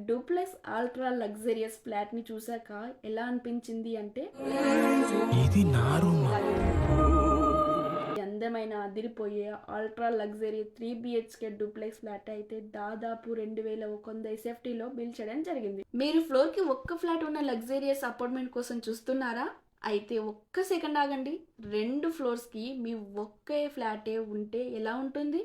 Duplex ultra luxurious flat ని చూసాక ఎలా అనిపించింది అంటే ఇది నా రూమా? ఈ అందమైన అదిరిపోయే ultra luxury 3 BHK duplex flat అయితే దాదాపు 2100 SFTలో బిల్ చేయడం జరిగింది. మీరు ఫ్లోర్ కి ఒక్క ఫ్లాట్ ఉన్న లగ్జరియస్ అపార్ట్మెంట్ కోసం చూస్తున్నారా? అయితే ఒక్క సెకండ్ ఆగండి. 2 ఫ్లోర్స్ కి మీ ఒకే ఫ్లాటే ఉంటే ఎలా ఉంటుంది,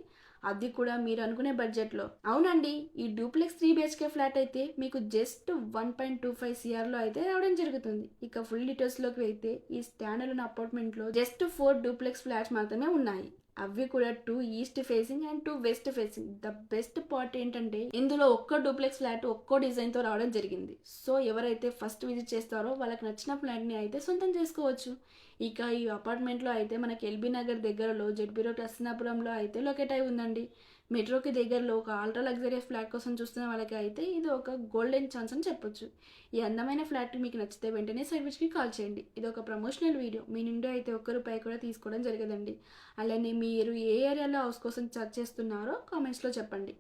అది కూడా మీరు అనుకునే బడ్జెట్లో. అవునండి, ఈ డూప్లెక్స్ 3 BHK ఫ్లాట్ అయితే మీకు జస్ట్ 1.25 CR లో అయితే రావడం జరుగుతుంది. ఇక ఫుల్ డీటెయిల్స్ లోకి వెళ్తే ఈ స్టాండర్డ్ అపార్ట్మెంట్ లో జస్ట్ 4 డూప్లెక్స్ ఫ్లాట్స్ మాత్రమే ఉన్నాయి. అవి కూడా 2 east facing and 2 west facing. The best part ఏంటంటే ఇందులో ఒక్క డూప్లెక్స్ ఫ్లాట్ ఒక్కో డిజైన్ తో రావడం జరిగింది. సో ఎవరైతే ఫస్ట్ విజిట్ చేస్తారో వాళ్ళకి నచ్చిన ఫ్లాట్ ని అయితే సొంతం చేసుకోవచ్చు. ఇక ఈ అపార్ట్మెంట్లో అయితే మనకి ఎల్బీ నగర్ దగ్గరలో జెడ్బీ రోడ్ హస్తినాపురంలో అయితే లొకేట్ అయి ఉందండి. మెట్రోకి దగ్గరలో ఒక అల్ట్రా లగ్జరియస్ ఫ్లాట్ కోసం చూస్తున్న వాళ్ళకి అయితే ఇది ఒక గోల్డెన్ ఛాన్స్ అని చెప్పొచ్చు. ఈ అందమైన ఫ్లాట్ మీకు నచ్చితే వెంటనే సర్వీస్కి కాల్ చేయండి. ఇది ఒక ప్రమోషనల్ వీడియో. మీ నుండి అయితే ₹1 కూడా తీసుకోవడం జరగదండి. అలానే మీరు ఏ ఏరియాలో హౌస్ కోసం సర్చ్ చేస్తున్నారో కామెంట్స్లో చెప్పండి.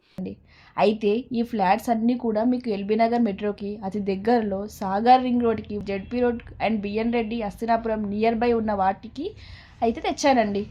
అయితే ఈ ఫ్లాట్స్ అన్నీ కూడా మీకు ఎల్బీ నగర్ మెట్రోకి అతి దగ్గరలో సాగర్ రింగ్ రోడ్కి ZP road and BN Reddy Hastinapuram near by ఉన్న వాటికి అయితే తెచ్చానండి.